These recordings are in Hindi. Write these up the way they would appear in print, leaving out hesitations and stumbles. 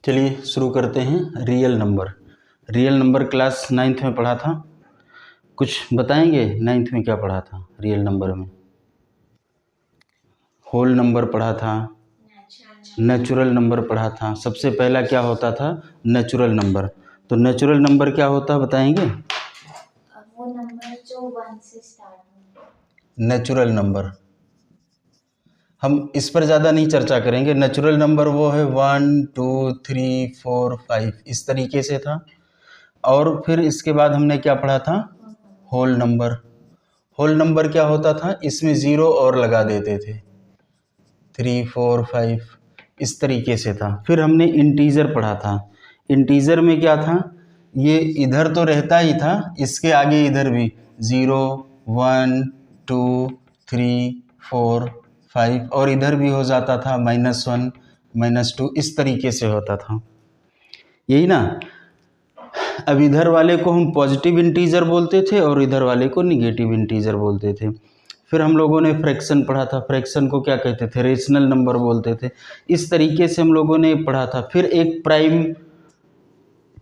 चलिए शुरू करते हैं। रियल नंबर क्लास 9th में पढ़ा था। कुछ बताएंगे 9th में क्या पढ़ा था? रियल नंबर में होल नंबर पढ़ा था, नेचुरल नंबर पढ़ा था। सबसे पहला क्या होता था? Natural number. तो नेचुरल नंबर क्या होता है बताएंगे? वो नंबर जो 1 से स्टार्ट होता है। नेचुरल नंबर हम इस पर ज़्यादा नहीं चर्चा करेंगे। नेचुरल नंबर वो है 1 2 3 4 5 इस तरीके से था। और फिर इसके बाद हमने क्या पढ़ा था? होल नंबर क्या होता था? इसमें ज़ीरो और लगा देते थे, 3 4 5 इस तरीके से था। फिर हमने इंटीजर पढ़ा था। इंटीजर में क्या था? ये इधर तो रहता ही था, इसके आगे इधर भी 0 1 2 3 4 5 और इधर भी हो जाता था -1 -2 इस तरीके से होता था, यही ना। अब इधर वाले को हम पॉजिटिव इंटीजर बोलते थे और इधर वाले को निगेटिव इंटीजर बोलते थे। फिर हम लोगों ने फ्रैक्शन पढ़ा था। फ्रैक्शन को क्या कहते थे? रेशनल नंबर बोलते थे। इस तरीके से हम लोगों ने पढ़ा था। फिर एक प्राइम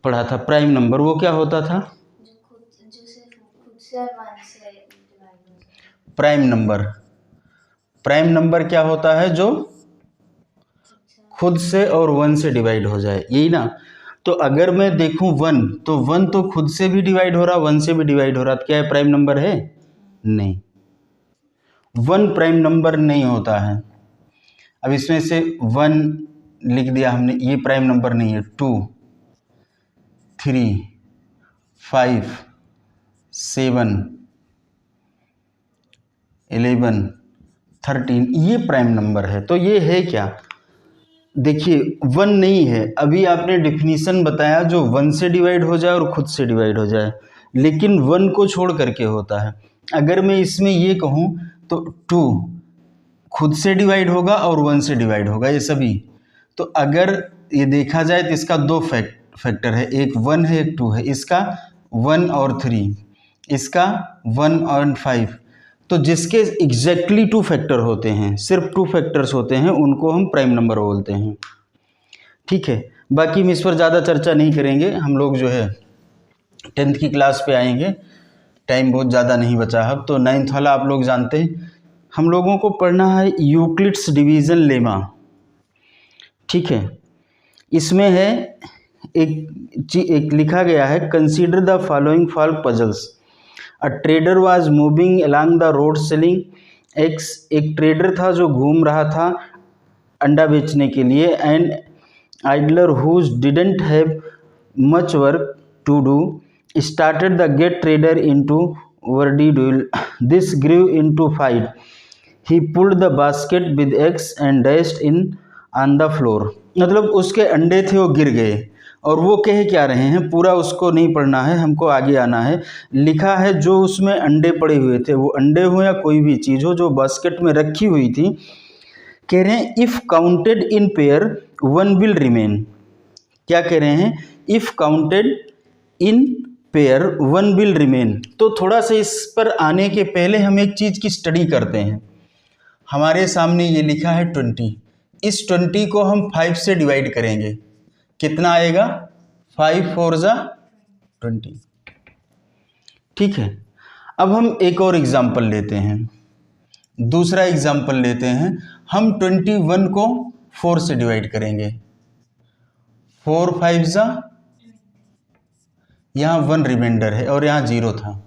पढ़ा था। प्राइम नंबर वो क्या होता था? जो सिर्फ खुद से और 1 से डिवाइड हो जाए। प्राइम नंबर क्या होता है? जो खुद से और 1 से डिवाइड हो जाए, यही ना। तो अगर मैं देखूं 1 तो 1 तो खुद से भी डिवाइड हो रहा, 1 से भी डिवाइड हो रहा, तो क्या है? प्राइम नंबर है? नहीं, 1 प्राइम नंबर नहीं होता है। अब इसमें से 1 लिख दिया हमने, ये प्राइम नंबर नहीं है। 2 3 5 7 11 13 ये प्राइम नंबर है। तो ये है क्या? देखिए 1 नहीं है। अभी आपने डिफिनीशन बताया जो 1 से डिवाइड हो जाए और खुद से डिवाइड हो जाए, लेकिन 1 को छोड़ करके होता है। अगर मैं इसमें ये कहूँ तो 2 खुद से डिवाइड होगा और 1 से डिवाइड होगा, ये सभी। तो अगर ये देखा जाए तो इसका दो फैक्टर है, एक 1 है एक 2 है। इसका 1 और 3, इसका 1 और 5। तो जिसके एग्जैक्टली 2 फैक्टर होते हैं, सिर्फ 2 फैक्टर्स होते हैं, उनको हम प्राइम नंबर बोलते हैं। ठीक है, बाकी हम इस पर ज़्यादा चर्चा नहीं करेंगे। हम लोग जो है 10th की क्लास पे आएंगे, टाइम बहुत ज़्यादा नहीं बचा है। तो 9th वाला आप लोग जानते हैं। हम लोगों को पढ़ना है यूक्लिड्स डिवीज़न लेमा। ठीक है, इसमें है एक लिखा गया है, consider the following folk puzzles. A trader was moving along the road selling eggs. एक ट्रेडर था जो घूम रहा था अंडा बेचने के लिए। And idler who didn't have much work to do started the gate trader into wordy duel. This grew into fight. He pulled the basket with eggs and dashed in on the floor. मतलब उसके अंडे थे, वो गिर गए। और वो कह क्या रहे हैं, पूरा उसको नहीं पढ़ना है, हमको आगे आना है। लिखा है जो उसमें अंडे पड़े हुए थे, वो अंडे हो या कोई भी चीज़ हो जो बास्केट में रखी हुई थी, कह रहे हैं if counted in pair 1 will remain. क्या कह रहे हैं? If counted in pair 1 will remain. तो थोड़ा सा इस पर आने के पहले हम एक चीज़ की स्टडी करते हैं। हमारे सामने ये लिखा है 20। इस 20 को हम 5 से डिवाइड करेंगे, कितना आएगा? 5 4 जा 20। ठीक है, अब हम एक और एग्जाम्पल लेते हैं, दूसरा एग्जाम्पल लेते हैं। हम 21 को 4 से डिवाइड करेंगे। 4 5 जा, यहाँ 1 रिमाइंडर है और यहाँ 0 था।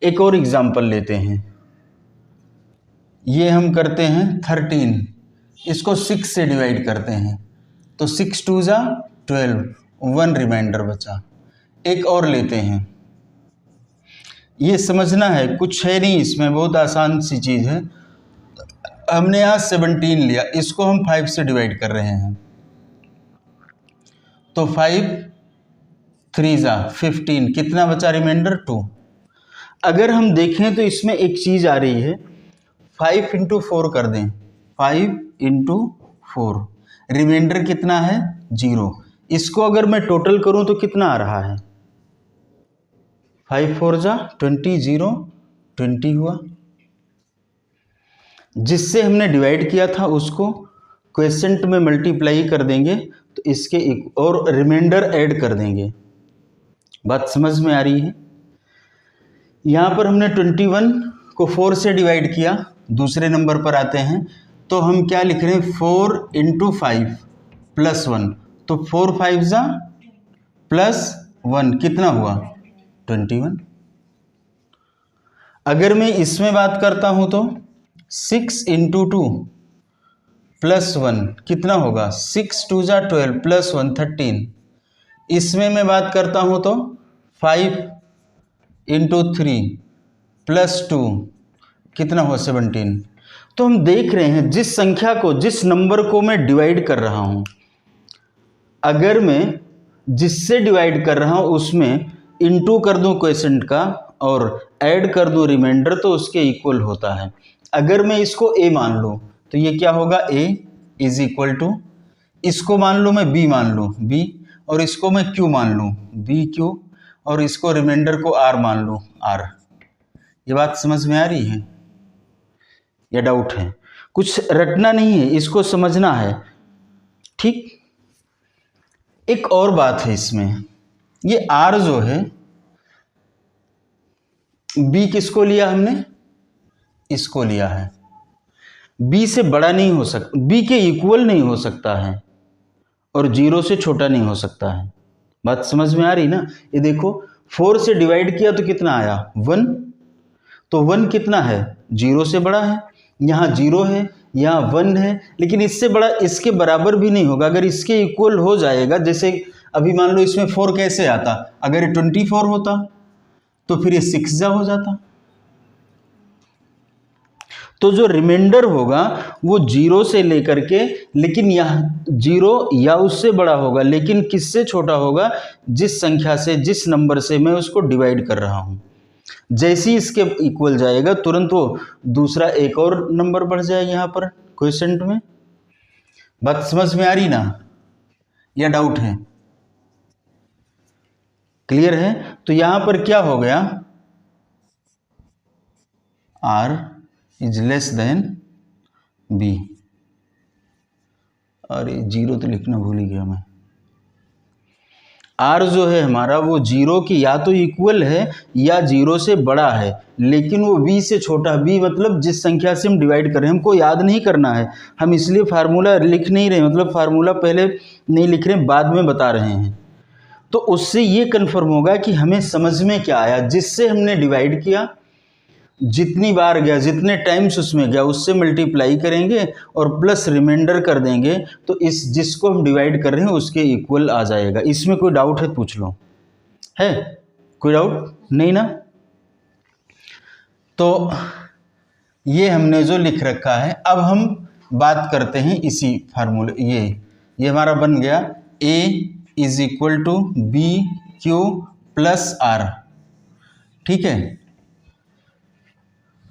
एक और एग्जाम्पल लेते हैं, ये हम करते हैं 13, इसको 6 से डिवाइड करते हैं। तो 6 2 जा 12, 1 रिमाइंडर बचा। एक और लेते हैं, ये समझना है, कुछ है नहीं इसमें, बहुत आसान सी चीज़ है। हमने यहाँ 17 लिया, इसको हम 5 से डिवाइड कर रहे हैं। तो 5 3 जा 15, कितना बचा रिमाइंडर? 2। अगर हम देखें तो इसमें एक चीज़ आ रही है, 5 × 4 कर दें, 5 × 4, रिमाइंडर कितना है? 0। इसको अगर मैं टोटल करूं तो कितना आ रहा है? 5 4 जा 20, 0 20 हुआ। जिससे हमने डिवाइड किया था उसको क्वेश्चंट में मल्टीप्लाई कर देंगे तो इसके एक और रिमाइंडर ऐड कर देंगे। बात समझ में आ रही है? यहाँ पर हमने 21 को 4 से डिवाइड किया। दूसरे नंबर पर आते हैं तो हम क्या लिख रहे हैं, 4 × 5 + 1, तो 4 5 जा +1 कितना हुआ 21। अगर मैं इसमें बात करता हूं तो 6 × 2 + 1 कितना होगा, 6 2 जा 12 + 1 13। इसमें मैं बात करता हूं तो 5 × 3 + 2 कितना हुआ 17। तो हम देख रहे हैं जिस संख्या को, जिस नंबर को मैं डिवाइड कर रहा हूं, अगर मैं जिससे डिवाइड कर रहा हूं उसमें इनटू कर दूं क्वोशिएंट का और ऐड कर दूं रिमाइंडर तो उसके इक्वल होता है। अगर मैं इसको a मान लूं तो ये क्या होगा, a = इसको मान लूं मैं b मान लूं b, और इसको मैं q मान लूं bq, और इसको रिमाइंडर को r मान लूं r। ये बात समझ में आ रही है या डाउट है? कुछ रटना नहीं है, इसको समझना है, ठीक। एक और बात है इसमें, ये r जो है, b किसको लिया हमने, इसको लिया है। b से बड़ा नहीं हो सकता, b के इक्वल नहीं हो सकता है और 0 से छोटा नहीं हो सकता है। बात समझ में आ रही ना? ये देखो 4 से डिवाइड किया तो कितना आया 1, तो 1 कितना है 0 से बड़ा है, यहाँ 0 है, यहाँ 1 है, लेकिन इससे बड़ा, इसके बराबर भी नहीं होगा। अगर इसके इक्वल हो जाएगा, जैसे अभी मान लो इसमें 4 कैसे आता, अगर ये 24 होता तो फिर ये 6 जा हो जाता। तो जो रिमाइंडर होगा वो 0 से लेकर के, लेकिन यहाँ 0 या उससे बड़ा होगा, लेकिन किससे छोटा होगा, जिस संख्या से, जिस नंबर से मैं उसको डिवाइड कर रहा हूँ। जैसे ही इसके इक्वल जाएगा तुरंत वो दूसरा एक और नंबर बढ़ जाएगा यहाँ पर क्वोशिएंट में। बात समझ में आ रही ना या डाउट है? क्लियर है? तो यहाँ पर क्या हो गया, r > b, और 0 तो लिखना भूल ही गया मैं। r जो है हमारा वो 0 की या तो इक्वल है या 0 से बड़ा है, लेकिन वो b से छोटा। b मतलब जिस संख्या से हम डिवाइड कर रहे हैं, हमको याद नहीं करना है, हम इसलिए फार्मूला लिख नहीं रहे, मतलब फार्मूला पहले नहीं लिख रहे, बाद में बता रहे हैं। तो उससे ये कन्फर्म होगा कि हमें समझ में क्या आया, जिससे हमने डिवाइड किया, जितनी बार गया, जितने टाइम्स उसमें गया, उससे मल्टीप्लाई करेंगे और प्लस रिमाइंडर कर देंगे, तो इस जिसको हम डिवाइड कर रहे हैं उसके इक्वल आ जाएगा। इसमें कोई डाउट है पूछ लो, है कोई डाउट नहीं ना? तो ये हमने जो लिख रखा है, अब हम बात करते हैं इसी फार्मूले, ये हमारा बन गया a = bq + r, ठीक है।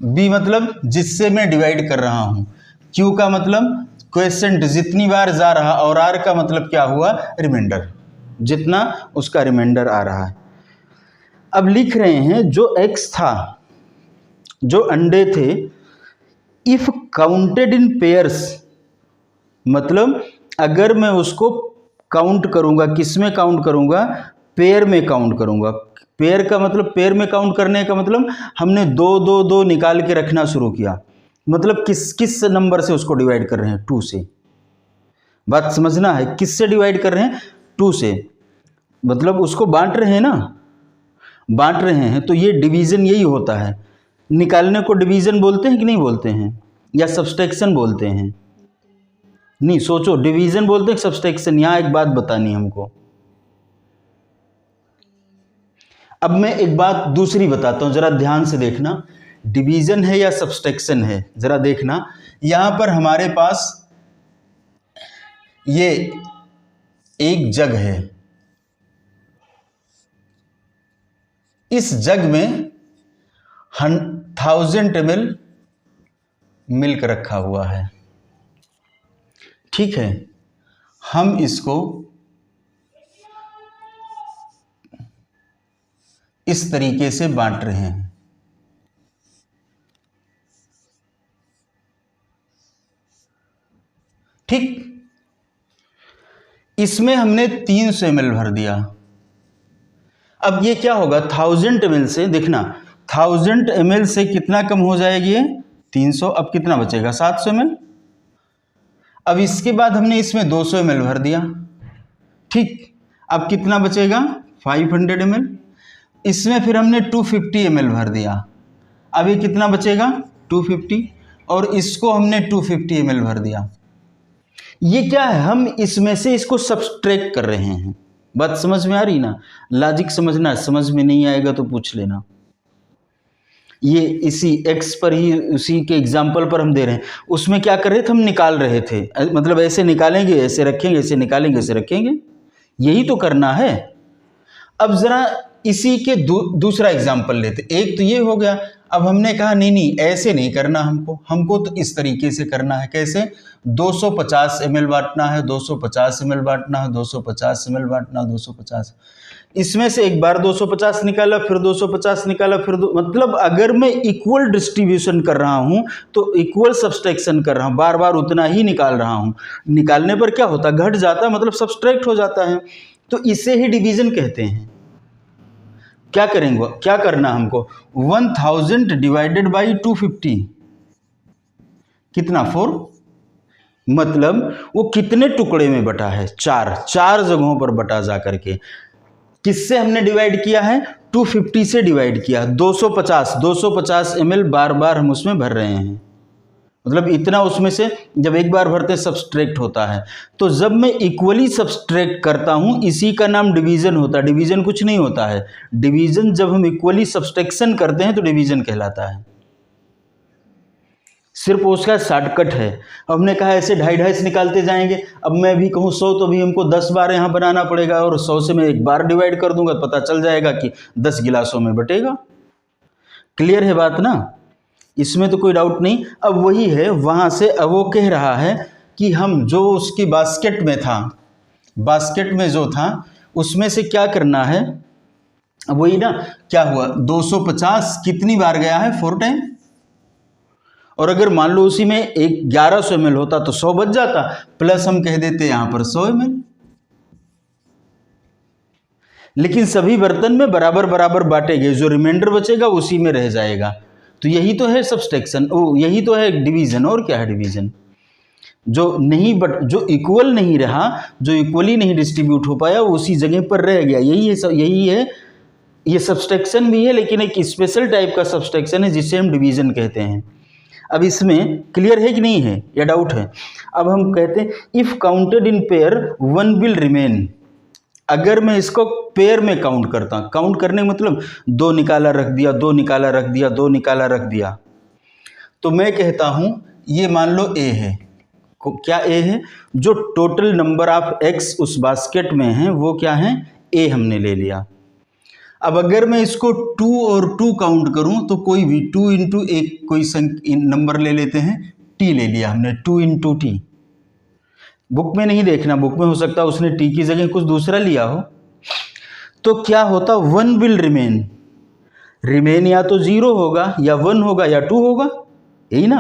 b मतलब जिससे मैं डिवाइड कर रहा हूं, q का मतलब क्वोशिएंट जितनी बार जा रहा, और r का मतलब क्या हुआ, रिमाइंडर, जितना उसका रिमाइंडर आ रहा है। अब लिख रहे हैं जो x था, जो अंडे थे, इफ काउंटेड इन पेयर्स, मतलब अगर मैं उसको काउंट करूंगा, किस में काउंट करूंगा, पेयर में काउंट करूंगा। पेयर का मतलब, पेयर में काउंट करने का मतलब हमने 2 2 2 निकाल के रखना शुरू किया, मतलब किस नंबर से उसको डिवाइड कर रहे हैं, 2 से। बात समझना है, किससे डिवाइड कर रहे हैं, 2 से, मतलब उसको बांट रहे हैं ना, बांट रहे हैं। तो ये डिवीजन यही होता है, निकालने को डिवीजन बोलते हैं कि नहीं बोलते हैं, या सब्सट्रैक्शन बोलते हैं? नहीं, सोचो, डिवीजन बोलते हैं सब्सट्रैक्शन? यहाँ एक बात बतानी है हमको। अब मैं एक बात दूसरी बताता हूं, जरा ध्यान से देखना, डिवीजन है या सब्सट्रैक्शन है, जरा देखना। यहां पर हमारे पास ये एक जग है, इस जग में 1000 ml मिल्क रखा हुआ है, ठीक है। हम इसको इस तरीके से बांट रहे हैं, ठीक, इसमें हमने 300 ml भर दिया। अब ये क्या होगा, 1000 ml से, देखना 1000 ml से कितना कम हो जाएगी ये 300, अब कितना बचेगा 700 ml। अब इसके बाद हमने इसमें 200 ml भर दिया, ठीक, अब कितना बचेगा 500 ml। इसमें फिर हमने 250 ml भर दिया, अब ये कितना बचेगा 250, और इसको हमने 250 ml भर दिया। ये क्या है, हम इसमें से इसको सब्सट्रैक्ट कर रहे हैं। बात समझ में आ रही ना, लॉजिक समझना, समझ में नहीं आएगा तो पूछ लेना। ये इसी x पर ही, उसी के एग्जाम्पल पर हम दे रहे हैं। उसमें क्या कर रहे थे, हम निकाल रहे थे, मतलब ऐसे निकालेंगे ऐसे रखेंगे, ऐसे निकालेंगे ऐसे रखेंगे, यही तो करना है। अब जरा इसी के दूसरा एग्जाम्पल लेते, एक तो ये हो गया। अब हमने कहा नहीं ऐसे नहीं करना, हमको तो इस तरीके से करना है। कैसे, 250 ml बांटना है, 250 ml बांटना है, 250 ml बांटना, 250, इसमें से एक बार 250 निकाला, फिर 250 निकाला, फिर मतलब अगर मैं इक्वल डिस्ट्रीब्यूशन कर रहा हूं तो इक्वल सब्सट्रैक्शन कर रहा हूं, बार बार उतना ही निकाल रहा हूं। निकालने पर क्या होता, घट जाता, मतलब सब्सट्रैक्ट हो जाता है, तो इसे ही डिवीजन कहते हैं। क्या करेंगे, क्या करना हमको, 1000 डिवाइडेड बाई 250 कितना 4, मतलब वो कितने टुकड़े में बटा है, 4 जगहों पर बटा जा करके। किससे हमने डिवाइड किया है, 250 से डिवाइड किया। 250 ml बार बार हम उसमें भर रहे हैं, मतलब इतना उसमें से जब एक बार भरते सब्सट्रैक्ट होता है। तो जब मैं इक्वली सब्सट्रैक्ट करता हूं, इसी का नाम डिवीजन होता है। डिवीजन कुछ नहीं होता है, डिवीजन जब हम इक्वली सब्सट्रैक्शन करते हैं तो डिवीजन कहलाता है। सिर्फ उसका शॉर्टकट है। अब हमने कहा ऐसे 2.5 निकालते जाएंगे। अब मैं भी कहूँ 100 तो भी हमको 10 बार यहाँ बनाना पड़ेगा, और 100 से मैं एक बार डिवाइड कर दूंगा, पता चल जाएगा कि 10 गिलासों में बटेगा। क्लियर है बात ना, इसमें तो कोई डाउट नहीं। अब वही है, वहाँ से अब वो कह रहा है कि हम जो उसकी बास्केट में था, बास्केट में जो था उसमें से क्या करना है, वही ना, क्या हुआ 250 कितनी बार गया है 4 टाइम, और अगर मान लो उसी में 1100 ml होता तो 100 बच जाता, प्लस हम कह देते यहाँ पर 100 ml। लेकिन सभी बर्तन में बराबर बराबर बांटे गए, जो रिमाइंडर बचेगा उसी में रह जाएगा। तो यही तो है सब्सट्रैक्शन, यही तो है डिवीजन। और क्या है डिवीजन, जो नहीं जो इक्वल नहीं रहा, जो इक्वली नहीं डिस्ट्रीब्यूट हो पाया, वो उसी जगह पर रह गया। यही है ये सब्सट्रैक्शन भी है, लेकिन एक स्पेशल टाइप का सब्सट्रैक्शन है जिसे हम डिवीजन कहते हैं। अब इसमें क्लियर है कि नहीं है, या डाउट है। अब हम कहते हैं if counted in pair 1 will remain. अगर मैं इसको पेयर में काउंट करता, काउंट करने मतलब 2 निकाला रख दिया, 2 निकाला रख दिया, 2 निकाला रख दिया, तो मैं कहता हूं ये मान लो ए है। क्या ए है, जो टोटल नंबर ऑफ एक्स उस बास्केट में है वो क्या है, ए हमने ले लिया। अब अगर मैं इसको 2 और 2 काउंट करूं तो कोई भी 2 इंटू एक कोई नंबर ले लेते हैं, टी ले लिया हमने, 2 इंटू टी। बुक में नहीं देखना, बुक में हो सकता है उसने टी की जगह कुछ दूसरा लिया हो। तो क्या होता, 1 विल रिमेन। रिमेन या तो 0 होगा, या 1 होगा, या 2 होगा, यही ना,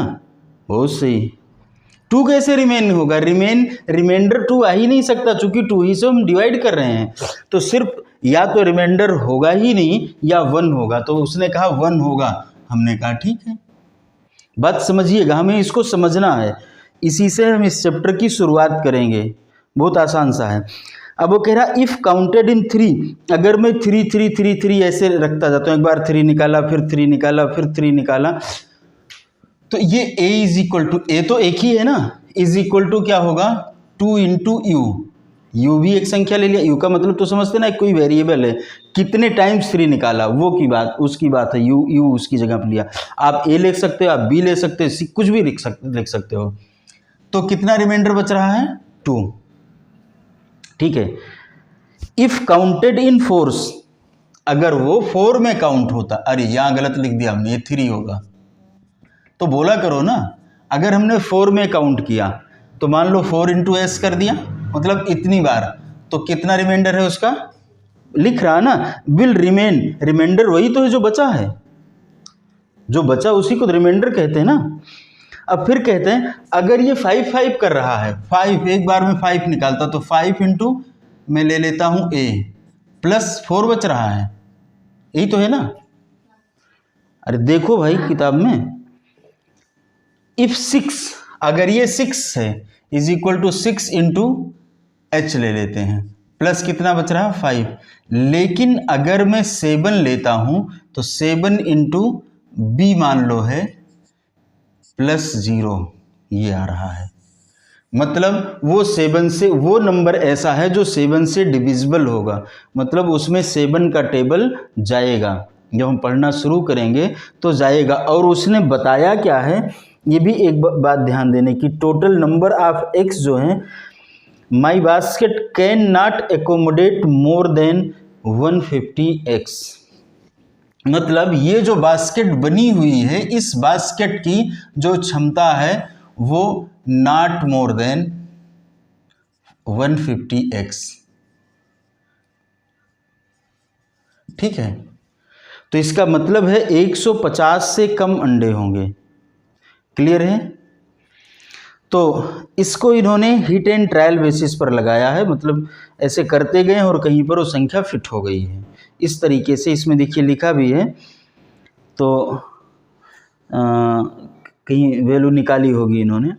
बहुत सही। 2 कैसे रिमेन होगा, रिमाइंडर 2 आ ही नहीं सकता, चूंकि 2 ही से हम डिवाइड कर रहे हैं। तो सिर्फ या तो रिमाइंडर होगा ही नहीं या 1 होगा। तो उसने कहा 1 होगा, हमने कहा ठीक है। बात समझिएगा, हमें इसको समझना है, इसी से हम इस चैप्टर की शुरुआत करेंगे। बहुत आसान सा है। अब वो कह रहा इफ काउंटेड इन 3, अगर मैं 3 3 3 3 ऐसे रखता जाता हूँ, एक बार 3 निकाला, फिर 3 निकाला, फिर 3 निकाला, तो ये a इज इक्वल टू, ए तो एक ही है ना, इज इक्वल टू क्या होगा 2 इंटू यू। यू भी एक संख्या ले लिया, यू का मतलब तो समझते ना, कोई वेरिएबल है, कितने टाइम्स 3 निकाला वो की बात, उसकी बात है। यू उसकी जगह पर लिया। आप ए लिख सकते हो, आप बी ले सकते हो, कुछ भी लिख सकते हो। तो कितना रिमाइंडर बच रहा है 2, ठीक है। इफ काउंटेड इन 4, अगर वो 4 में काउंट होता, अरे यहां गलत लिख दिया हमने, ये 3 होगा, तो बोला करो ना। अगर हमने 4 में काउंट किया तो मान लो 4 इंटू एस कर दिया, मतलब इतनी बार, तो कितना रिमाइंडर है उसका लिख रहा ना, विल रिमेन। रिमाइंडर वही तो है जो बचा है, जो बचा उसी को रिमाइंडर कहते हैं ना। अब फिर कहते हैं अगर ये 5 5 कर रहा है, 5 एक बार में 5 निकालता, तो 5 इंटू मैं ले लेता हूँ a प्लस 4 बच रहा है, यही तो है ना। अरे देखो भाई किताब में, इफ 6, अगर ये 6 है is equal to 6 into H ले लेते हैं, प्लस कितना बच रहा है 5। लेकिन अगर मैं 7 लेता हूं तो 7 इंटू बी मान लो है प्लस 0, ये आ रहा है। मतलब वो 7 से, वो नंबर ऐसा है जो 7 से डिविजिबल होगा, मतलब उसमें 7 का टेबल जाएगा, जब हम पढ़ना शुरू करेंगे तो जाएगा। और उसने बताया क्या है, ये भी एक बात ध्यान देने की, टोटल नंबर ऑफ एक्स जो है, my basket can not accommodate more than 150x। मतलब ये जो बास्केट बनी हुई है, इस बास्केट की जो क्षमता है वो नॉट मोर देन 150x, ठीक है। तो इसका मतलब है 150 से कम अंडे होंगे, क्लियर है। तो इसको इन्होंने हिट एंड ट्रायल बेसिस पर लगाया है, मतलब ऐसे करते गए और कहीं पर वो संख्या फिट हो गई है। इस तरीके से इसमें देखिए लिखा भी है, तो कहीं वैल्यू निकाली होगी इन्होंने,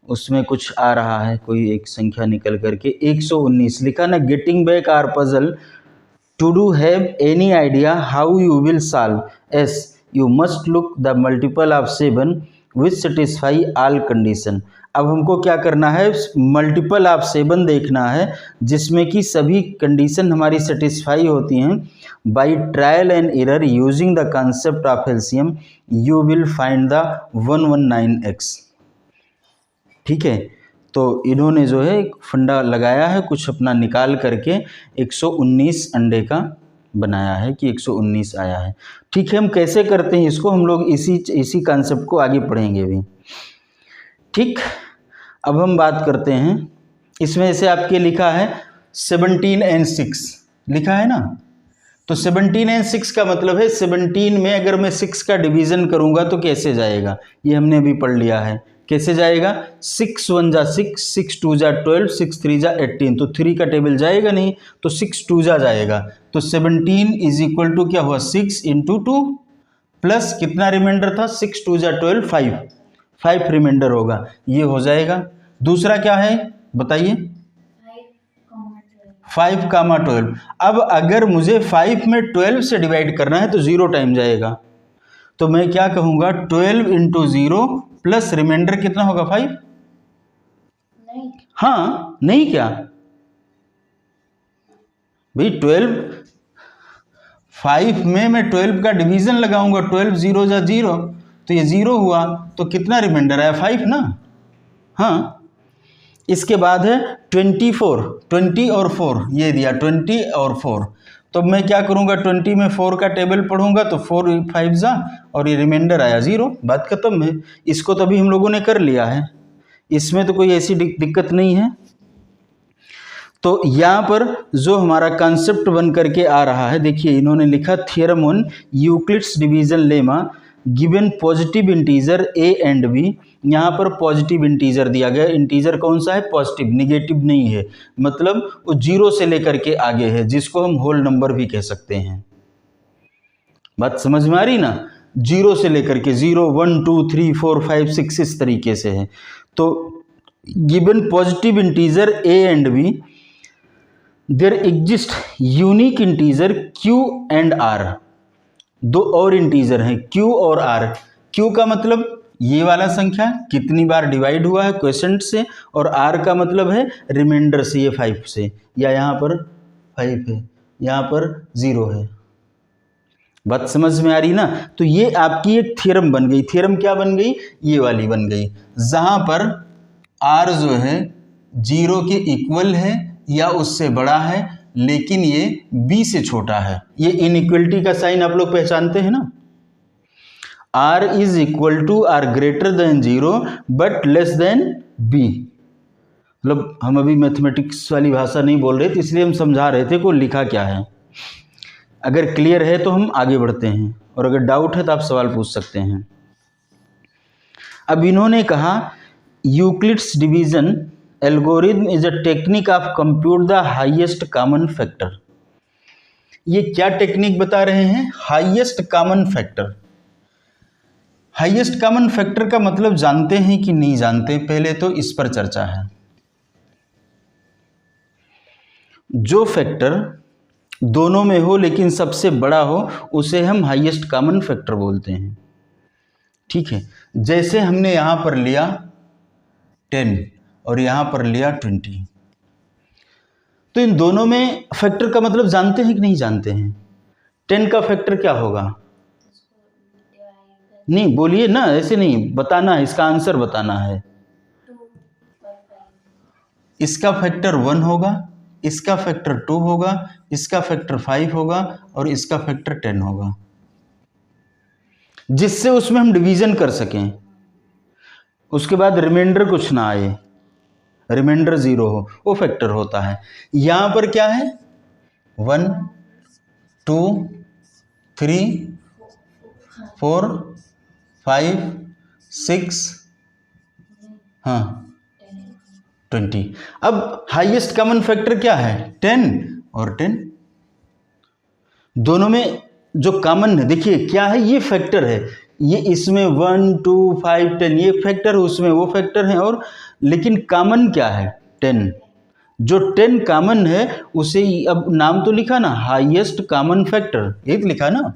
उसमें कुछ आ रहा है, कोई एक संख्या निकल करके 119 लिखा ना। Getting back our puzzle to do have any idea how you will solve as you must look the multiple of 7 which satisfy all condition. अब हमको क्या करना है, मल्टीपल ऑफ 7 देखना है जिसमें कि सभी कंडीशन हमारी सेटिस्फाई होती हैं। By trial and error using the concept of LCM you will find the 119x, ठीक है। तो इन्होंने जो है एक फंडा लगाया है, कुछ अपना निकाल करके 119 अंडे का बनाया है कि 119 आया है, ठीक है। हम कैसे करते हैं इसको, हम लोग इसी कॉन्सेप्ट को आगे पढ़ेंगे भी, ठीक। अब हम बात करते हैं, इसमें से आपके लिखा है 17 and 6 लिखा है ना। तो 17 and 6 का मतलब है 17 में अगर मैं 6 का डिवीज़न करूंगा तो कैसे जाएगा, ये हमने अभी पढ़ लिया है। कैसे जाएगा, 6 1 जा 6, 6 2 जा 12, 6 3 जा 18, तो 3 का टेबल जाएगा नहीं, तो 6 2 जा जाएगा। तो 17 इज इक्वल टू क्या हुआ, 6 इंटू 2 प्लस कितना रिमाइंडर था, 6 2 जा 12, 5 रिमाइंडर होगा, ये हो जाएगा। दूसरा क्या है बताइए, 5, 12। अब अगर मुझे 5 में 12 से डिवाइड करना है तो 0 टाइम जाएगा, तो मैं क्या कहूँगा 12 इंटू 0 प्लस रिमाइंडर कितना होगा 5। नहीं, हाँ नहीं क्या भाई, 12 5 में मैं 12 का डिवीजन लगाऊंगा, 12 0 जा 0, तो ये 0 हुआ, तो कितना रिमाइंडर आया 5 ना। हाँ, इसके बाद है 24, 20 और 4 ये दिया, 20 और 4, तो मैं क्या करूंगा 20 में 4 का टेबल पढ़ूंगा तो 4 5 जा और ये रिमाइंडर आया 0, बात खत्म है। इसको तो अभी हम लोगों ने कर लिया है, इसमें तो कोई ऐसी दिक्कत नहीं है। तो यहाँ पर जो हमारा कॉन्सेप्ट बन करके आ रहा है, देखिए इन्होंने लिखा theorem on Euclid's division lemma given positive integer A and B. यहाँ पर पॉजिटिव इंटीजर दिया गया, इंटीजर कौन सा है, पॉजिटिव, निगेटिव नहीं है, मतलब वो 0 से लेकर के आगे है, जिसको हम होल नंबर भी कह सकते हैं। बात समझ में आ रही ना, 0 से लेकर के 0 1 2 3 4 5 6 इस तरीके से है। तो given positive integer A and B there exist unique integer q and r। दो और इंटीजर हैं q और r। q का मतलब ये वाला संख्या कितनी बार डिवाइड हुआ है क्वोशेंट से, और r का मतलब है रिमाइंडर से, ये 5 से, या यहाँ पर 5 है, यहाँ पर 0 है। बात समझ में आ रही ना। तो ये आपकी एक थ्योरम बन गई। थ्योरम क्या बन गई, ये वाली बन गई, जहाँ पर r जो है 0 के इक्वल है या उससे बड़ा है, लेकिन ये b से छोटा है। ये इनइक्वलिटी का साइन आप लोग पहचानते हैं ना, r is equal to or greater than 0 but less than b। मतलब हम अभी मैथमेटिक्स वाली भाषा नहीं बोल रहे थे, इसलिए हम समझा रहे थे को लिखा क्या है। अगर क्लियर है तो हम आगे बढ़ते हैं, और अगर डाउट है तो आप सवाल पूछ सकते हैं। अब इन्होंने कहा Euclid's division algorithm is a technique of compute the highest common factor. ये क्या टेक्निक बता रहे हैं? Highest common factor. Highest common factor का मतलब जानते हैं कि नहीं जानते? पहले तो इस पर चर्चा है। जो फैक्टर दोनों में हो लेकिन सबसे बड़ा हो उसे हम हाईएस्ट कॉमन फैक्टर बोलते हैं। ठीक है, जैसे हमने यहां पर लिया 10 और यहां पर लिया 20, तो इन दोनों में फैक्टर का मतलब जानते हैं कि नहीं जानते हैं? 10 का फैक्टर क्या होगा? नहीं बोलिए ना, ऐसे नहीं बताना है, इसका आंसर बताना है। इसका फैक्टर 1 होगा, इसका फैक्टर 2 होगा, इसका फैक्टर 5 होगा और इसका फैक्टर 10 होगा, जिससे उसमें हम डिवीजन कर सकें। उसके बाद रिमाइंडर कुछ ना आए, रिमाइंडर 0 हो, वो फैक्टर होता है। यहां पर क्या है? 1 2 3 4 5 6 हाँ 20। अब हाईएस्ट कॉमन फैक्टर क्या है? 10 और 10। दोनों में जो कॉमन है, देखिए क्या है, ये फैक्टर है, ये इसमें 1 2 5 10 ये फैक्टर है, उसमें वो फैक्टर है, और लेकिन कॉमन क्या है? 10। जो 10 कॉमन है उसे अब नाम तो लिखा ना, हाईएस्ट कॉमन फैक्टर, एक लिखा ना।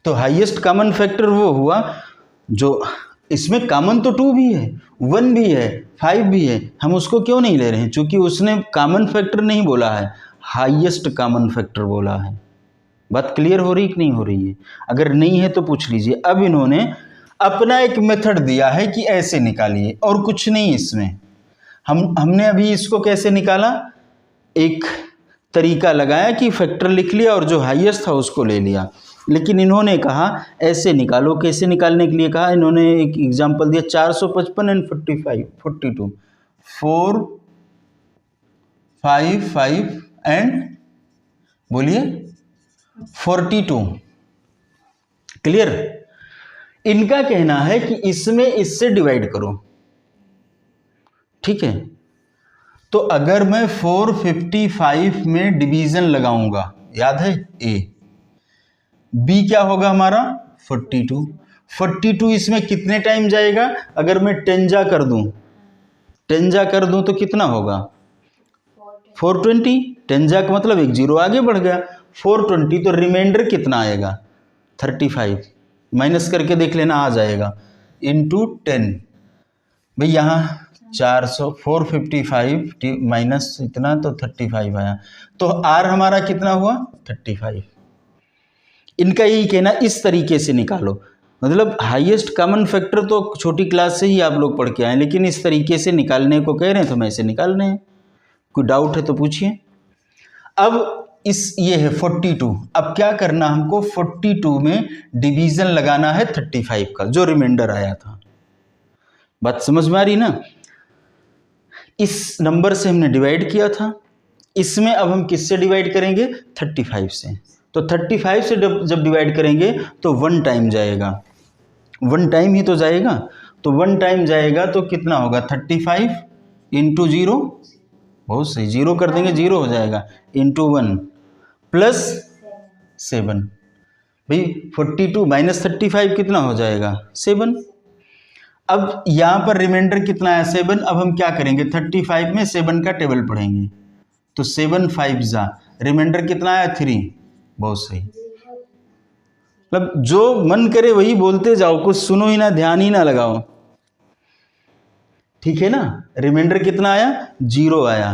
तो हाईएस्ट कॉमन फैक्टर वो हुआ जो इसमें कॉमन तो 2 भी है, 1 भी है, 5 भी है, हम उसको क्यों नहीं ले रहे हैं? क्योंकि उसने कॉमन फैक्टर नहीं बोला है, हाईएस्ट कॉमन फैक्टर बोला है। बात क्लियर हो रही कि नहीं हो रही है? अगर नहीं है तो पूछ लीजिए। अब इन्होंने अपना एक मेथड दिया है कि ऐसे निकालिए, और कुछ नहीं इसमें। हमने अभी इसको कैसे निकाला? एक तरीका लगाया कि फैक्टर लिख लिया और जो हाईएस्ट था उसको ले लिया, लेकिन इन्होंने कहा ऐसे निकालो। कैसे निकालने के लिए कहा? इन्होंने एक एग्जांपल दिया, 455 एंड 42 4 5 5 एंड बोलिए 42। क्लियर? इनका कहना है कि इसमें इससे डिवाइड करो। ठीक है, तो अगर मैं 455 में डिवीजन लगाऊंगा, याद है ए, बी क्या होगा हमारा? 42। 42 इसमें कितने टाइम जाएगा? अगर मैं 10 जा कर दूं, 10 जा कर दूं तो कितना होगा? 420। 10 जा का मतलब एक जीरो आगे बढ़ गया, 420। तो रिमाइंडर कितना आएगा? 35। माइनस करके देख लेना, आ जाएगा इंटू 10। भाई यहाँ 455 माइनस इतना तो 35 आया, तो आर हमारा कितना हुआ? 35। इनका यही कहना, इस तरीके से निकालो। मतलब हाईएस्ट कॉमन फैक्टर तो छोटी क्लास से ही आप लोग पढ़ के आए, लेकिन इस तरीके से निकालने को कह रहे हैं तो मैं इसे निकाल रहे हैं। कोई डाउट है तो पूछिए। अब ये है 42। अब क्या करना हमको? 42 में डिवीजन लगाना है 35 का, जो रिमाइंडर आया था। बात समझ में आ रही ना? इस नंबर से हमने डिवाइड किया था, इसमें अब हम किससे डिवाइड करेंगे? 35 से। तो 35 से जब डिवाइड करेंगे तो 1 टाइम जाएगा, 1 टाइम ही तो जाएगा। तो 1 टाइम जाएगा तो कितना होगा? 35 इंटू 0, बहुत सही, 0 कर देंगे 0 हो जाएगा, इंटू 1 प्लस 7। भाई 42 माइनस 35 कितना हो जाएगा? 7। अब यहाँ पर रिमाइंडर कितना है? 7। अब हम क्या करेंगे? 35 में 7 का टेबल पढ़ेंगे, तो 7 5 जा, रिमाइंडर कितना आया? 3। बहुत सही। मतलब जो मन करे वही बोलते जाओ, कुछ सुनो ही ना, ध्यान ही ना लगाओ। ठीक है ना? रिमाइंडर कितना आया? 0 आया।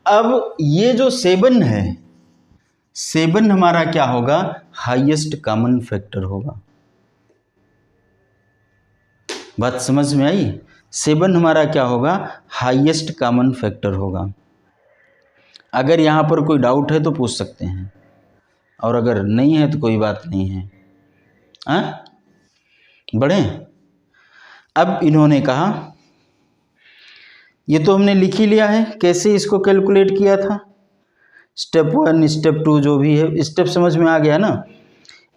अब ये जो 7 है, 7 हमारा क्या होगा? हाईएस्ट कॉमन फैक्टर होगा। बात समझ में आई? 7 हमारा क्या होगा? हाईएस्ट कॉमन फैक्टर होगा। अगर यहाँ पर कोई डाउट है तो पूछ सकते हैं, और अगर नहीं है तो कोई बात नहीं है। बढ़ें। अब इन्होंने कहा, ये तो हमने लिख ही लिया है कैसे इसको कैलकुलेट किया था। स्टेप 1 स्टेप 2 जो भी है स्टेप समझ में आ गया ना।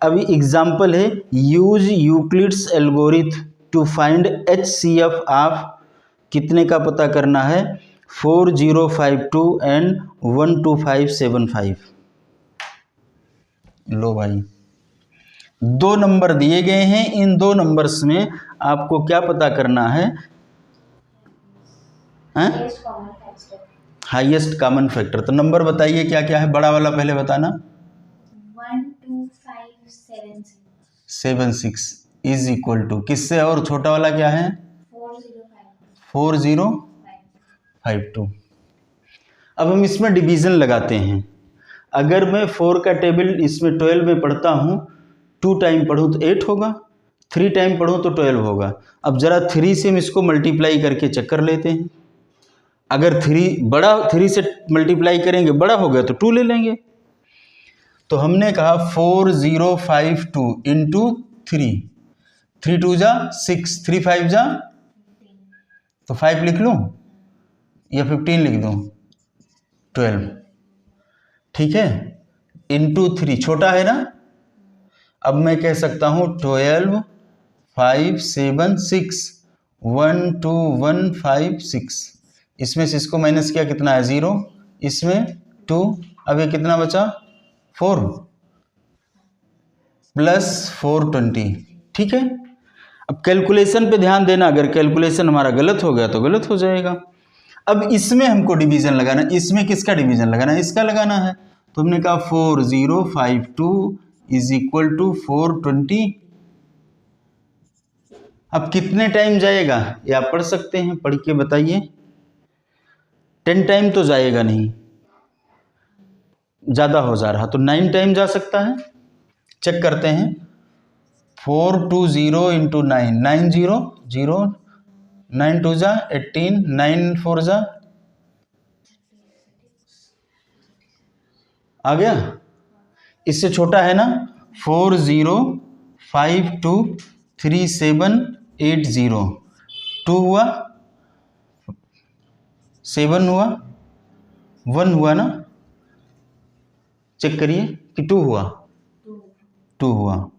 अभी एग्जाम्पल है, use Euclid's algorithm to find HCF of कितने का पता करना है, 4052 एंड 12575। लो भाई, दो नंबर दिए गए हैं, इन दो नंबर्स में आपको क्या पता करना है, Highest common factor. Highest common factor. तो नंबर बताइए क्या क्या है, बड़ा वाला पहले बताना। 12576 76 इज इक्वल टू किससे, और छोटा वाला क्या है 405 4052। अब हम इसमें डिवीज़न लगाते हैं। अगर मैं 4 का टेबल इसमें 12 में पढ़ता हूँ, 2 टाइम पढ़ूँ तो 8 होगा, 3 टाइम पढ़ूँ तो 12 होगा। अब ज़रा 3 से हम इसको मल्टीप्लाई करके चेक कर लेते हैं। अगर 3 से मल्टीप्लाई करेंगे बड़ा हो गया तो 2 ले लेंगे। तो हमने कहा 4052 इंटू 3 2 जा 6, 3 5 जा, तो 5 लिख लूँ या 15 लिख दूँ, 12, ठीक है, इंटू 3 छोटा है ना। अब मैं कह सकता हूँ 12 5 7 6 1 2 1 5 6। इसमें से इसको माइनस किया, कितना है 0, इसमें 2, अब ये कितना बचा 4 प्लस 420, ठीक है। अब कैलकुलेशन पे ध्यान देना, अगर कैलकुलेशन हमारा गलत हो गया तो गलत हो जाएगा। अब इसमें हमको डिवीजन लगाना, इसमें किसका डिवीजन लगाना है, इसका लगाना है। तो हमने कहा 4052 इज इक्वल टू 420। अब कितने टाइम जाएगा ये आप पढ़ सकते हैं, पढ़ के बताइए। 10 टाइम तो जाएगा नहीं, ज़्यादा हो जा रहा, तो 9 टाइम जा सकता है। चेक करते हैं, 420 इंटू 9, 9 0 0, 9 2 जा 18, 9 4 जा, आ गया। इससे छोटा है ना, 40523780, 2 हुआ, 7 हुआ, 1 हुआ ना, चेक करिए कि 2 हुआ, 2 हुआ।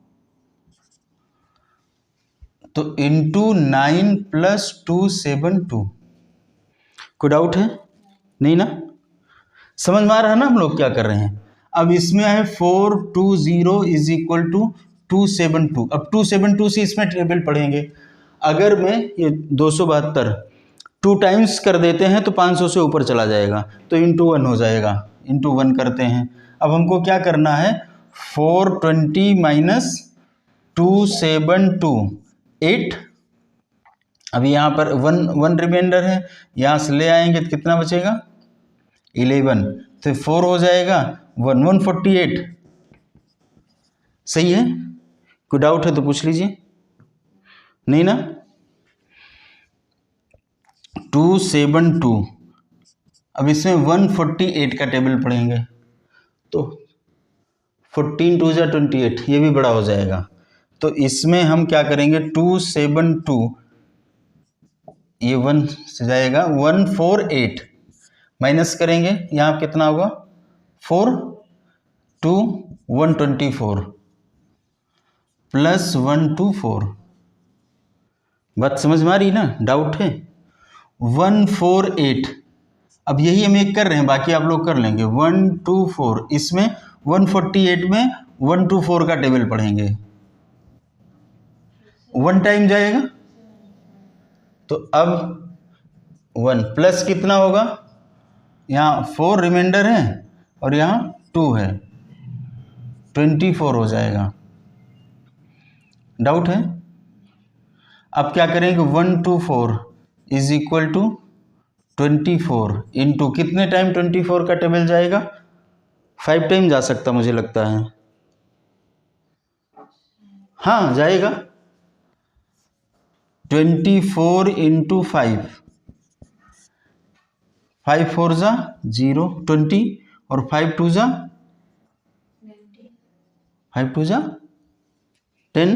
तो इंटू 9 प्लस 272, कोई डाउट है नहीं ना, समझ में आ रहा है ना हम लोग क्या कर रहे हैं। अब इसमें है 420 इज इक्वल टू 272। अब 272 से इसमें टेबल पढ़ेंगे। अगर मैं ये 272 2 टाइम्स कर देते हैं तो 500 से ऊपर चला जाएगा, तो इंटू 1 हो जाएगा, इंटू 1 करते हैं। अब हमको क्या करना है, 420 माइनस 272 8। अब यहाँ पर 1 रिमाइंडर है, यहाँ से ले आएंगे तो कितना बचेगा 11, तो 4 हो जाएगा 148। सही है, कोई डाउट है तो पूछ लीजिए, नहीं ना। 272, अब इसमें 148 का टेबल पढ़ेंगे तो 14 2 जा 28, ये भी बड़ा हो जाएगा। तो इसमें हम क्या करेंगे, 272 ये 1 से जाएगा, 148 माइनस करेंगे, यहाँ कितना होगा 4 2 124 प्लस 124। बात समझ में आ रही ना, डाउट है। 148, अब यही हम एक कर रहे हैं, बाकी आप लोग कर लेंगे। 124, इसमें 148 में 124 का टेबल पढ़ेंगे, 1 टाइम जाएगा, तो अब 1 प्लस कितना होगा, यहाँ 4 रिमाइंडर है और यहाँ 2 है, 24 हो जाएगा। डाउट है। अब क्या करेंगे, 124 इज इक्वल टू 24 इंटू कितने टाइम 24 का टेबल जाएगा, 5 टाइम जा सकता मुझे लगता है, हाँ जाएगा। 24 इंटू 5, 5 4 जा 0 20 और 5 2 जा 5 2 जा 10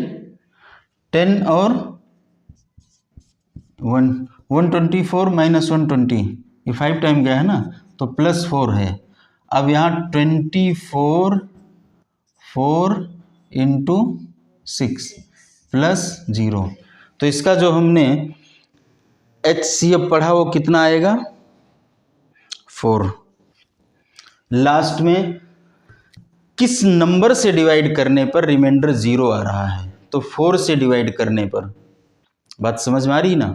10 और 124 माइनस 120, ये 5 टाइम गया है ना, तो प्लस 4 है। अब यहाँ 24 4 इंटू 6 प्लस 0, तो इसका जो हमने HCF पढ़ा वो कितना आएगा 4। लास्ट में किस नंबर से डिवाइड करने पर रिमाइंडर 0 आ रहा है, तो 4 से डिवाइड करने पर। बात समझ में आ रही ना,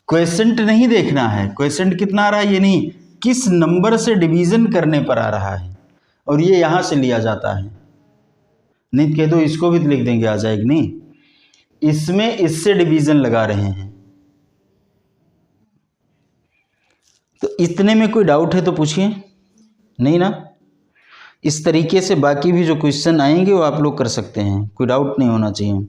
क्वेश्चन नहीं देखना है, क्वेश्चन कितना आ रहा है ये नहीं, किस नंबर से डिवीजन करने पर आ रहा है, और ये यहाँ से लिया जाता है। नहीं कह दो इसको भी लिख देंगे आ जाएगी, नहीं इसमें इससे डिवीजन लगा रहे हैं। तो इतने में कोई डाउट है तो पूछिए, नहीं ना। इस तरीके से बाकी भी जो क्वेश्चन आएंगे वो आप लोग कर सकते हैं, कोई डाउट नहीं होना चाहिए।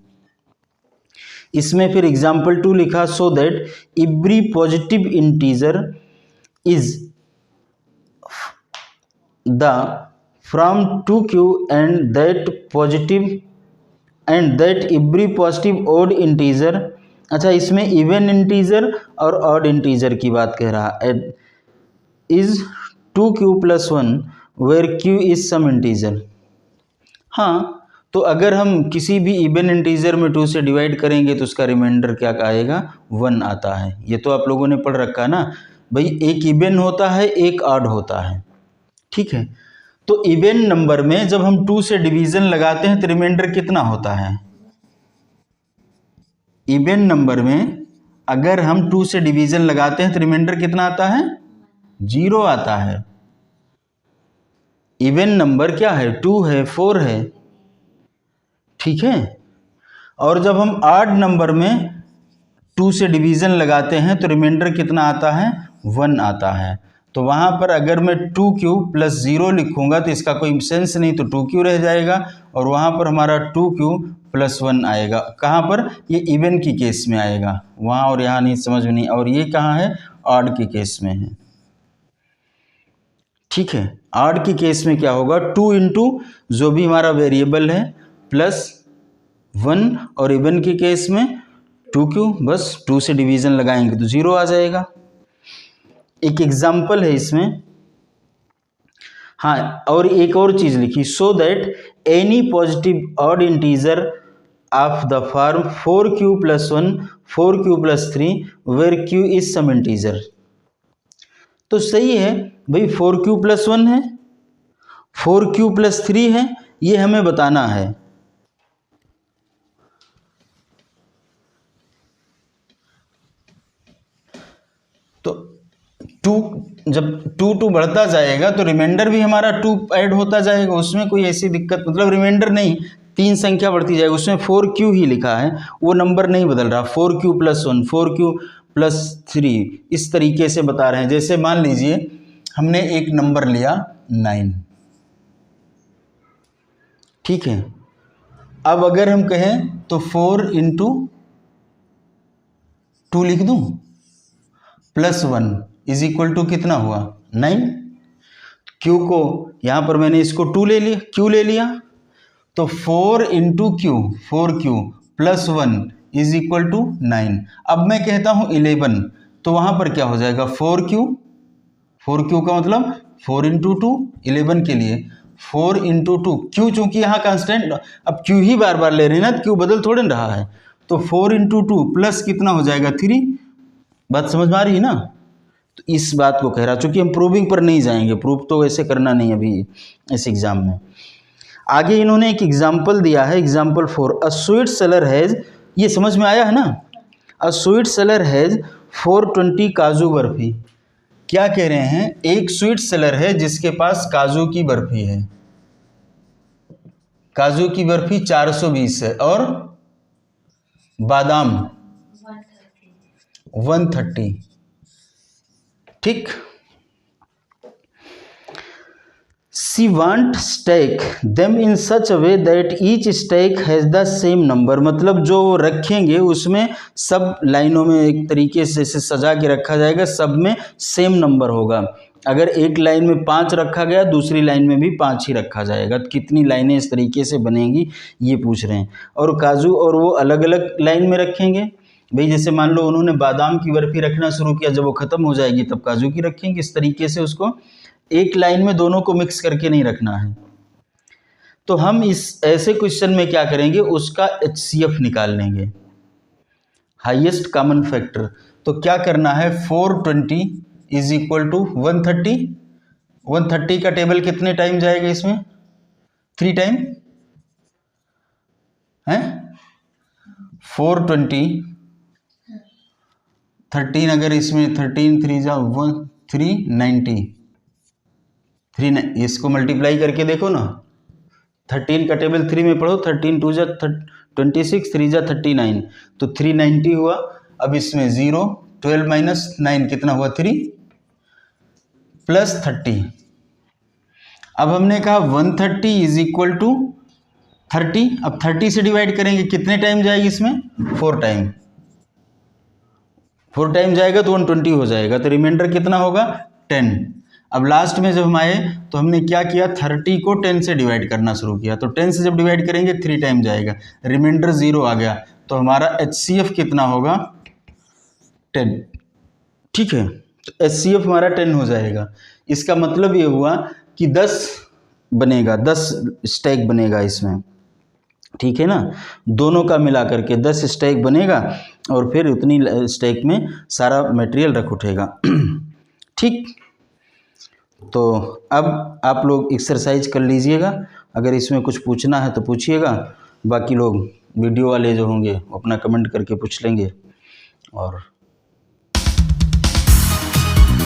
इसमें फिर एग्जाम्पल 2 लिखा, so that every positive integer is the from 2q and that every positive odd integer. अच्छा, इसमें इवन इंटीजर और ऑड इंटीजर की बात कह रहा है, is 2q + 1 where q is some integer. हाँ, तो अगर हम किसी भी इवन इंटीजर में 2 से डिवाइड करेंगे तो उसका रिमाइंडर क्या आएगा 1 आता है। ये तो आप लोगों ने पढ़ रखा ना भाई, एक इवन होता है एक ऑड होता है, ठीक है। तो इवन नंबर में जब हम 2 से डिवीजन लगाते हैं तो रिमाइंडर कितना होता है। इवन नंबर में अगर हम 2 से डिवीजन लगाते हैं तो रिमाइंडर कितना आता है 0 आता है। इवन नंबर क्या है 2 है 4 है, ठीक है। और जब हम ऑड नंबर में 2 से डिवीजन लगाते हैं तो रिमाइंडर कितना आता है 1 आता है। तो वहाँ पर अगर मैं 2q + 0 लिखूंगा तो इसका कोई सेंस नहीं, तो 2q रह जाएगा और वहाँ पर हमारा 2q + 1 आएगा। कहाँ पर, ये इवन की केस में आएगा, वहाँ और यहाँ नहीं, समझ में नहीं। और ये कहाँ है, ऑड की केस में है, ठीक है। ऑड की केस में क्या होगा, 2 इंटू जो भी हमारा वेरिएबल है +1, और इवन के केस में 2q, बस 2 से डिवीजन लगाएंगे तो 0 आ जाएगा। एक एग्जाम्पल है इसमें, हाँ, और एक और चीज़ लिखी, so that any positive odd integer of the form 4q + 1 4q + 3 where q is some integer. तो सही है भाई, 4q + 1 है, 4q + 3 है, ये हमें बताना है। तो 2 जब 2 बढ़ता जाएगा तो रिमाइंडर भी हमारा 2 ऐड होता जाएगा, उसमें कोई ऐसी दिक्कत, मतलब रिमाइंडर नहीं, 3 संख्या बढ़ती जाएगी। उसमें 4q ही लिखा है, वो नंबर नहीं बदल रहा, 4q + 1 4q + 3 इस तरीके से बता रहे हैं। जैसे मान लीजिए हमने एक नंबर लिया 9, ठीक है। अब अगर हम कहें तो 4 इंटू 2 लिख दूं +1 इज इक्वल टू कितना हुआ 9। q को यहाँ पर मैंने इसको 2 ले लिया, q ले लिया, तो 4 into q 4q + 1 is equal to 9। अब मैं कहता हूँ 11, तो वहाँ पर क्या हो जाएगा 4q का मतलब 4 इंटू 2, 11 के लिए 4 इंटू 2, q चूंकि यहाँ कांस्टेंट, अब q ही बार बार ले रहे हैं ना, q बदल थोड़े रहा है, तो 4 इंटू 2 प्लस कितना हो जाएगा 3। बात समझ में आ रही है ना। तो इस बात को कह रहा, चूंकि हम प्रूविंग पर नहीं जाएंगे, प्रूफ तो वैसे करना नहीं अभी इस एग्जाम में। आगे इन्होंने एक एग्जाम्पल दिया है, example 4, a sweet seller has, ये समझ में आया है ना, अ स्वीट सेलर हैज़ 420 काजू बर्फी। क्या कह रहे हैं, एक स्वीट सेलर है जिसके पास काजू की बर्फी है, काजू की बर्फी 420 है, और बादाम 130, ठीक। She want stack them in such a way that each stack has the same number, मतलब जो रखेंगे उसमें सब लाइनों में एक तरीके से सजा के रखा जाएगा, सब में सेम नंबर होगा। अगर एक लाइन में 5 रखा गया, दूसरी लाइन में भी 5 ही रखा जाएगा, तो कितनी लाइनें इस तरीके से बनेंगी ये पूछ रहे हैं। और काजू और वो अलग अलग लाइन में रखेंगे भाई, जैसे मान लो उन्होंने बादाम की बर्फी रखना शुरू किया, जब वो ख़त्म हो जाएगी तब काजू की रखेंगे, इस तरीके से उसको एक लाइन में दोनों को मिक्स करके नहीं रखना है। तो हम इस ऐसे क्वेश्चन में क्या करेंगे, उसका HCF निकाल लेंगे, हाईएस्ट कॉमन फैक्टर। तो क्या करना है, 420 इज इक्वल टू 130। 130 का टेबल कितने टाइम जाएगा इसमें, 3 टाइम है। 420 13 अगर इसमें 13 3 जा 1 390 3, इसको मल्टीप्लाई करके देखो ना, 13 का टेबल 3 में पढ़ो, 13 2 जा 26 3 जा 39, तो 390 हुआ। अब इसमें 0 12 माइनस 9 कितना हुआ, 3 प्लस 30। अब हमने कहा 130 इज इक्वल टू 30। अब 30 से डिवाइड करेंगे, कितने टाइम जाएगी इसमें, 4 टाइम। 4 टाइम जाएगा तो 120 हो जाएगा, तो रिमाइंडर कितना होगा, 10। अब लास्ट में जब हम आए तो हमने क्या किया, 30 को 10 से डिवाइड करना शुरू किया, तो 10 से जब डिवाइड करेंगे 3 टाइम जाएगा, रिमाइंडर 0 आ गया, तो हमारा HCF कितना होगा, 10। ठीक है, तो HCF हमारा 10 हो जाएगा। इसका मतलब ये हुआ कि 10 बनेगा, 10 स्टैक बनेगा इसमें, ठीक है ना, दोनों का मिला करके 10 स्टैक बनेगा और फिर उतनी स्टैक में सारा मटेरियल रख उठेगा। ठीक, तो अब आप लोग एक्सरसाइज कर लीजिएगा, अगर इसमें कुछ पूछना है तो पूछिएगा, बाकी लोग वीडियो वाले जो होंगे अपना कमेंट करके पूछ लेंगे। और